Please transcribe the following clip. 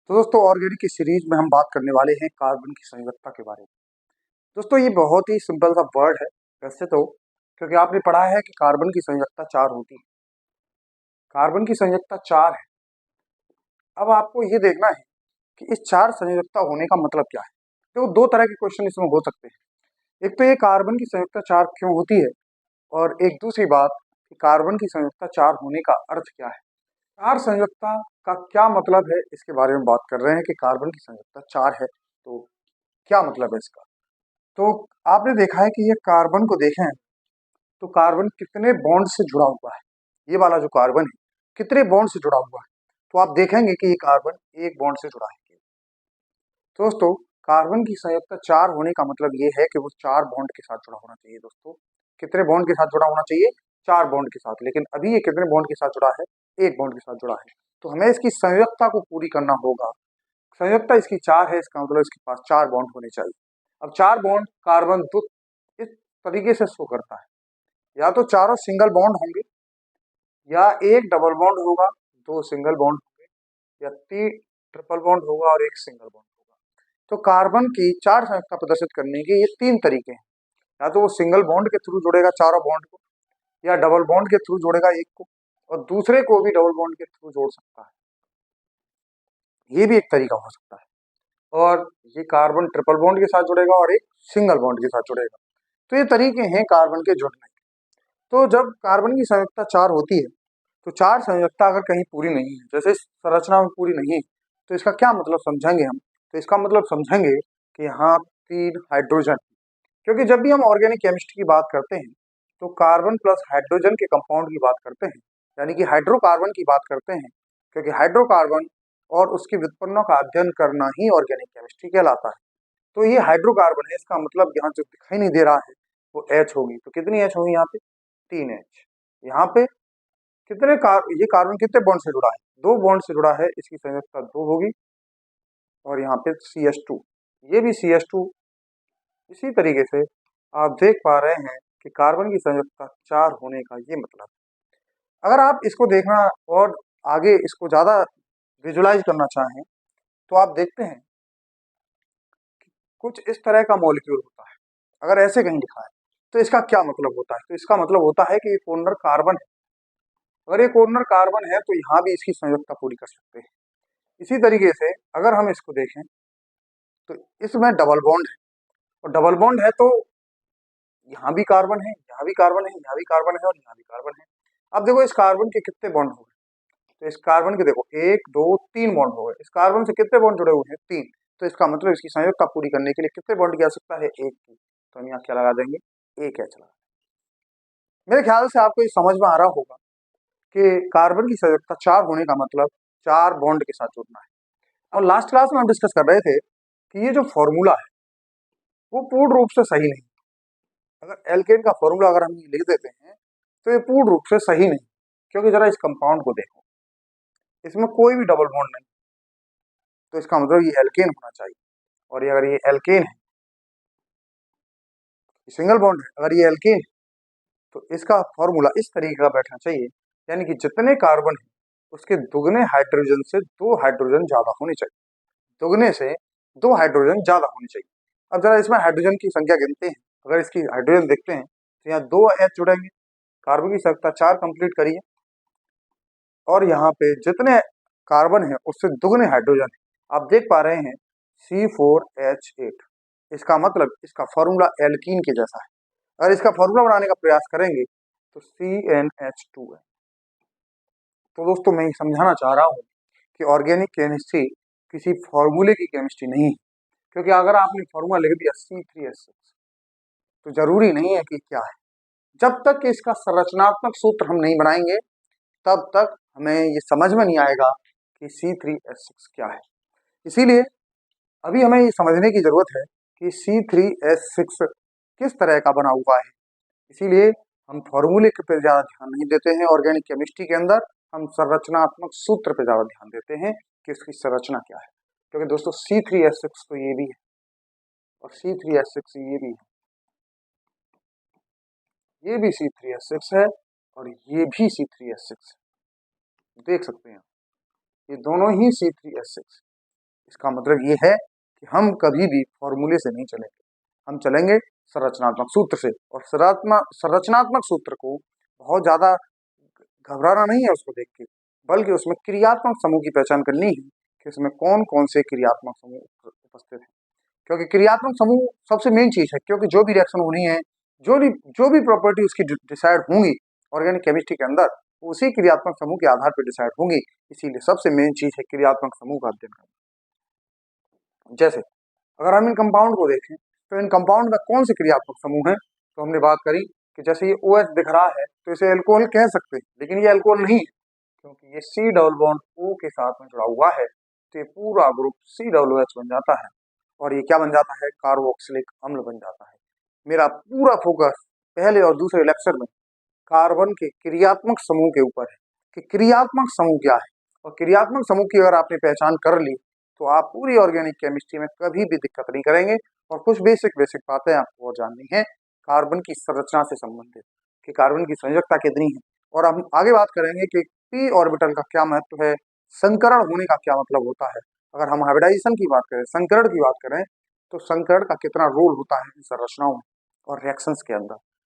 तो दोस्तों ऑर्गेनिक की सीरीज में हम बात करने वाले हैं कार्बन की संयोजकता के बारे में। दोस्तों ये बहुत ही सिंपल सा वर्ड है वैसे तो, क्योंकि आपने पढ़ा है कि कार्बन की संयोजकता 4 होती है। कार्बन की संयोजकता 4 है। अब आपको ये देखना है कि इस 4 संयोजकता होने का मतलब क्या है। तो दो तरह के क्वेश्चन इसमें हो सकते हैं। एक तो ये कार्बन की संयोजकता 4 क्यों होती है, और एक दूसरी बात कि कार्बन की संयोजकता 4 होने का अर्थ क्या है। 4 संयोजकता का क्या मतलब है, इसके बारे में बात कर रहे हैं कि कार्बन की संयोजकता 4 है तो क्या मतलब है इसका। तो आपने देखा है कि ये कार्बन को देखें तो कार्बन कितने बॉन्ड से जुड़ा हुआ है। ये वाला जो कार्बन है कितने बॉन्ड से जुड़ा हुआ है, तो आप देखेंगे कि ये कार्बन एक बॉन्ड से जुड़ा है। तो दोस्तों कार्बन की संयोजकता 4 होने का मतलब ये है कि वो 4 बॉन्ड के साथ जुड़ा होना चाहिए। दोस्तों कितने बॉन्ड के साथ जुड़ा होना चाहिए? 4 बॉन्ड के साथ। लेकिन अभी ये कितने बॉन्ड के साथ जुड़ा है? एक बॉन्ड के साथ जुड़ा है। तो हमें इसकी संयोजकता को पूरी करना होगा। संयोजकता इसकी 4 है, इसका मतलब इसके पास 4 बॉन्ड होने चाहिए। अब 4 बॉन्ड कार्बन तो इस तरीके से शो करता है, या तो चारों सिंगल बॉन्ड होंगे, या एक डबल बॉन्ड होगा, दो सिंगल बॉन्ड होंगे, या तीन ट्रिपल बॉन्ड होगा और एक सिंगल बॉन्ड होगा। तो कार्बन की 4 संयोजकता प्रदर्शित करने के ये 3 तरीके हैं। या तो वो सिंगल बॉन्ड के थ्रू जोड़ेगा चारों बॉन्ड को, या डबल बॉन्ड के थ्रू जोड़ेगा एक को, और दूसरे को भी डबल बॉन्ड के थ्रू जोड़ सकता है। ये भी एक तरीका हो सकता है। और ये कार्बन ट्रिपल बॉन्ड के साथ जुड़ेगा और एक सिंगल बॉन्ड के साथ जुड़ेगा। तो ये तरीके हैं कार्बन के जुड़ने के। तो जब कार्बन की संयोजकता 4 होती है, तो 4 संयोजकता अगर कहीं पूरी नहीं है, जैसे इस संरचना में पूरी नहीं है, तो इसका क्या मतलब समझेंगे हम। तो इसका मतलब समझेंगे कि यहाँ 3 हाइड्रोजन, क्योंकि जब भी हम ऑर्गेनिक केमिस्ट्री की बात करते हैं तो कार्बन प्लस हाइड्रोजन के कंपाउंड की बात करते हैं, यानी कि हाइड्रोकार्बन की बात करते हैं। क्योंकि हाइड्रोकार्बन और उसकी व्युत्पन्नों का अध्ययन करना ही ऑर्गेनिक केमिस्ट्री कहलाता है। तो ये हाइड्रोकार्बन है, इसका मतलब यहाँ जो दिखाई नहीं दे रहा है वो H होगी। तो कितनी H होगी यहाँ पे? 3H। यहाँ पे ये कार्बन कितने बॉन्ड से जुड़ा है? 2 बॉन्ड से जुड़ा है, इसकी संयोजकता 2 होगी। और यहाँ पे CH2, ये भी CH2। इसी तरीके से आप देख पा रहे हैं कि कार्बन की संयोजकता 4 होने का ये मतलब। अगर आप इसको देखना और आगे इसको ज्यादा विजुलाइज करना चाहें तो आप देखते हैं कुछ इस तरह का मॉलिक्यूल होता है। अगर ऐसे कहीं लिखा है तो इसका क्या मतलब होता है? तो इसका मतलब होता है कि ये कॉर्नर कार्बन है। अगर ये कॉर्नर कार्बन है तो यहाँ भी इसकी संयोजकता पूरी कर सकते हैं। इसी तरीके से अगर हम इसको देखें तो इसमें डबल बॉन्ड है, और डबल बॉन्ड है तो यहाँ भी कार्बन है, यहाँ भी कार्बन है, यहाँ भी कार्बन है और यहाँ भी कार्बन है। अब देखो इस कार्बन के कितने बॉन्ड हो गए? तो इस कार्बन के देखो 1 2 3 बॉन्ड हो गए। इस कार्बन से कितने बॉन्ड जुड़े हुए हैं? 3। तो इसका मतलब इसकी संयोजकता पूरी करने के लिए कितने बॉन्ड की आवश्यकता है? 1 की। तो हम यहाँ क्या लगा देंगे? 1 H लगा। मेरे ख्याल से आपको ये समझ में आ रहा होगा कि कार्बन की संयोजकता 4 होने का मतलब 4 बॉन्ड के साथ जुड़ना है। और लास्ट क्लास में हम डिस्कस कर रहे थे कि ये जो फॉर्मूला है वो पूर्ण रूप से सही नहीं। अगर एल्केन का फॉर्मूला अगर हम लिख देते हैं तो ये पूर्ण रूप से सही नहीं, क्योंकि जरा इस कंपाउंड को देखो, इसमें कोई भी डबल बॉन्ड नहीं। तो इसका मतलब ये एल्केन होना चाहिए। और ये अगर ये एल्केन है, सिंगल बॉन्ड है, अगर ये एल्केन है तो इसका फॉर्मूला इस तरीके का बैठना चाहिए, यानी कि जितने कार्बन है उसके दुगने हाइड्रोजन से 2 हाइड्रोजन ज्यादा होने चाहिए। दुगने से 2 हाइड्रोजन ज्यादा होने चाहिए। अब जरा इसमें हाइड्रोजन की संख्या गिनते हैं। अगर इसकी हाइड्रोजन देखते हैं तो यहाँ 2 H जुड़ेंगे। कार्बन की संख्या 4 कंप्लीट करिए, और यहाँ पे जितने कार्बन है उससे दुगने हाइड्रोजन है। आप देख पा रहे हैं C4H8। इसका मतलब इसका फॉर्मूला एल्कीन के जैसा है। अगर इसका फॉर्मूला बनाने का प्रयास करेंगे तो CnH2 है। तो दोस्तों मैं समझाना चाह रहा हूँ कि ऑर्गेनिक केमिस्ट्री किसी फॉर्मूले की केमिस्ट्री नहीं है। क्योंकि अगर आपने फॉर्मूला लिख दिया C3H6 तो जरूरी नहीं है कि क्या है। जब तक कि इसका संरचनात्मक सूत्र हम नहीं बनाएंगे तब तक हमें ये समझ में नहीं आएगा कि C3H6 क्या है। इसीलिए अभी हमें ये समझने की जरूरत है कि C3H6 किस तरह का बना हुआ है। इसीलिए हम फॉर्मूले पे ज्यादा ध्यान नहीं देते हैं ऑर्गेनिक केमिस्ट्री के अंदर, हम संरचनात्मक सूत्र पे ज्यादा ध्यान देते हैं कि इसकी संरचना क्या है। क्योंकि दोस्तों C3H6 तो ये भी है, और C3H6 ये भी है, ये भी C3H6 है, और ये भी C3H6 है। देख सकते हैं ये दोनों ही C3H6। इसका मतलब ये है कि हम कभी भी फॉर्मूले से नहीं चलेंगे, हम चलेंगे संरचनात्मक सूत्र से। और संरचनात्मक सूत्र को बहुत ज्यादा घबराना नहीं है उसको देख के, बल्कि उसमें क्रियात्मक समूह की पहचान करनी है कि उसमें कौन कौन से क्रियात्मक समूह उपस्थित हैं। क्योंकि क्रियात्मक समूह सबसे मेन चीज है, क्योंकि जो भी रिएक्शन होनी है, जो भी प्रॉपर्टी उसकी डिसाइड होंगी ऑर्गेनिक केमिस्ट्री के अंदर, वो उसी क्रियात्मक समूह के आधार पर डिसाइड होंगी। इसीलिए सबसे मेन चीज है क्रियात्मक समूह का अध्ययन करना। जैसे अगर हम इन कंपाउंड को देखें तो इन कंपाउंड में कौन से क्रियात्मक समूह हैं, तो हमने बात करी कि जैसे ये OH दिख रहा है तो इसे अल्कोहल कह सकते हैं, लेकिन ये अल्कोहल नहीं है, क्योंकि ये C डबल बॉन्ड O के साथ में जुड़ा हुआ है, तो ये पूरा ग्रुप COOH बन जाता है और ये क्या बन जाता है, कार्बोक्सिलिक अम्ल बन जाता है। मेरा पूरा फोकस पहले और दूसरे लेक्चर में कार्बन के क्रियात्मक समूह के ऊपर है कि क्रियात्मक समूह क्या है, और क्रियात्मक समूह की अगर आपने पहचान कर ली तो आप पूरी ऑर्गेनिक केमिस्ट्री में कभी भी दिक्कत नहीं करेंगे। और कुछ बेसिक बेसिक बातें आपको और जाननी है कार्बन की संरचना से संबंधित कि कार्बन की संयोजकता कितनी है, और हम आगे बात करेंगे कि p ऑर्बिटल का क्या महत्व है, संकरण होने का क्या मतलब होता है। अगर हम हाइब्रिडाइजेशन की बात करें, संकरण की बात करें, तो संकरण का कितना रोल होता है इन संरचनाओं में और रिएक्शंस के अंदर।